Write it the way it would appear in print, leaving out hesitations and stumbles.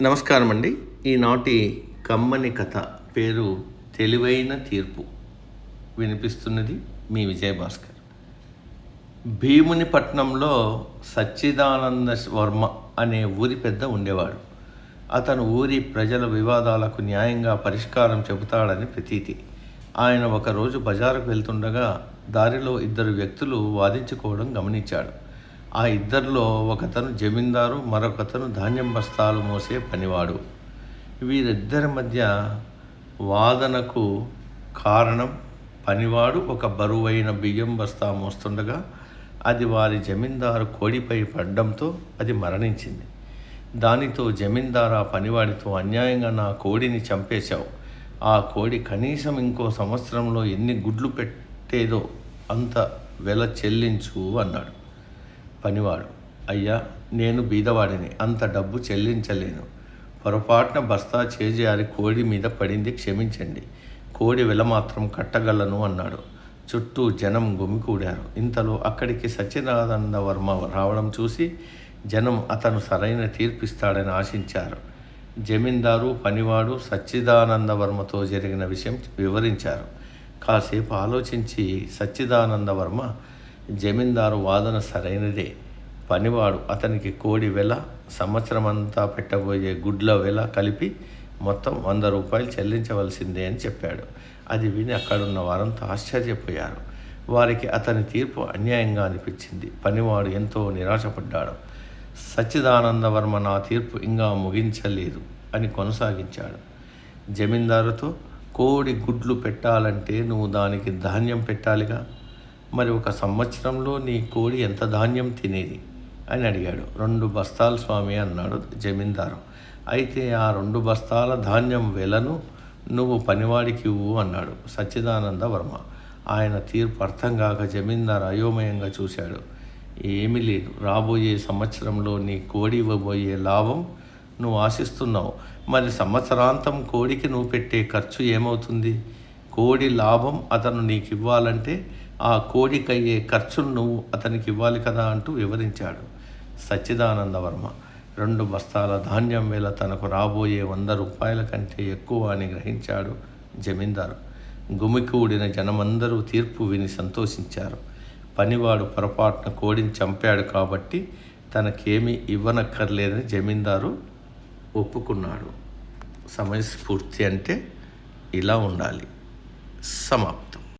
నమస్కారం అండి. ఈనాటి కమ్మని కథ పేరు తెలివైన తీర్పు. వినిపిస్తున్నది మీ విజయభాస్కర్. భీమునిపట్నంలో సచ్చిదానంద వర్మ అనే ఊరి పెద్ద ఉండేవాడు. అతను ఊరి ప్రజల వివాదాలకు న్యాయంగా పరిష్కారం చెబుతాడని ప్రతీతి. ఆయన ఒకరోజు బజారుకు వెళ్తుండగా దారిలో ఇద్దరు వ్యక్తులు వాదించుకోవడం గమనించాడు. ఆ ఇద్దరిలో ఒకతను జమీందారు, మరొకతను ధాన్యం బస్తాలు మోసే పనివాడు. వీరిద్దరి మధ్య వాదనకు కారణం పనివాడు ఒక బరువైన బియ్యం బస్తా మోస్తుండగా అది వారి జమీందారు కోడిపై పడ్డంతో అది మరణించింది. దానితో జమీందారు ఆ పనివాడితో, అన్యాయంగా నా కోడిని చంపేశావు, ఆ కోడి కనీసం ఇంకో సంవత్సరంలో ఎన్ని గుడ్లు పెట్టేదో అంత వెల చెల్లించు అన్నాడు. పనివాడు, అయ్యా, నేను బీదవాడిని, అంత డబ్బు చెల్లించలేను. పొరపాటున బస్తా చేజారి కోడి మీద పడింది, క్షమించండి, కోడి వెల మాత్రం కట్టగలను అన్నాడు. చుట్టూ జనం గుమికూడారు. ఇంతలో అక్కడికి సచ్చిదానంద వర్మ రావడం చూసి జనం అతను సరైన తీర్పిస్తాడని ఆశించారు. జమీందారు, పనివాడు సచ్చిదానంద వర్మతో జరిగిన విషయం వివరించారు. కాసేపు ఆలోచించి సచ్చిదానంద వర్మ, జమీందారు వాదన సరైనదే, పనివాడు అతనికి కోడి వెల, సంవత్సరమంతా పెట్టబోయే గుడ్ల వెల కలిపి మొత్తం 100 రూపాయలు చెల్లించవలసిందే అని చెప్పాడు. అది విని అక్కడున్న వారంతా ఆశ్చర్యపోయారు. వారికి అతని తీర్పు అన్యాయంగా అనిపించింది. పనివాడు ఎంతో నిరాశపడ్డాడు. సచ్చిదానందవర్మ నా తీర్పు ఇంకా ముగించలేదు అని కొనసాగించాడు. జమీందారుతో, కోడి గుడ్లు పెట్టాలంటే నువ్వు దానికి ధాన్యం పెట్టాలిగా, మరి ఒక సంవత్సరంలో నీ కోడి ఎంత ధాన్యం తినేది అని అడిగాడు. 2 బస్తాలు స్వామి అన్నాడు జమీందారు. అయితే ఆ 2 బస్తాల ధాన్యం వెలను నువ్వు పనివాడికి ఇవ్వు అన్నాడు సచ్చిదానంద వర్మ. ఆయన తీర్పు అర్థం కాక జమీందారు అయోమయంగా చూశాడు. ఏమీ లేదు, రాబోయే సంవత్సరంలో నీ కోడి ఇవ్వబోయే లాభం నువ్వు ఆశిస్తున్నావు, మరి సంవత్సరాంతం కోడికి నువ్వు పెట్టే ఖర్చు ఏమవుతుంది? కోడి లాభం అతను నీకు ఇవ్వాలంటే ఆ కోడికయ్యే ఖర్చును నువ్వు అతనికి ఇవ్వాలి కదా అంటూ వివరించాడు సచ్చిదానంద వర్మ. 2 బస్తాల ధాన్యం వేళ తనకు రాబోయే 100 రూపాయల కంటే ఎక్కువ అని గ్రహించాడు జమీందారు. గుమికూడిన జనమందరూ తీర్పు విని సంతోషించారు. పనివాడు పొరపాటున కోడిని చంపాడు కాబట్టి తనకేమీ ఇవ్వనక్కర్లేదని జమీందారు ఒప్పుకున్నాడు. సమయస్ఫూర్తి అంటే ఇలా ఉండాలి. సమాప్తం.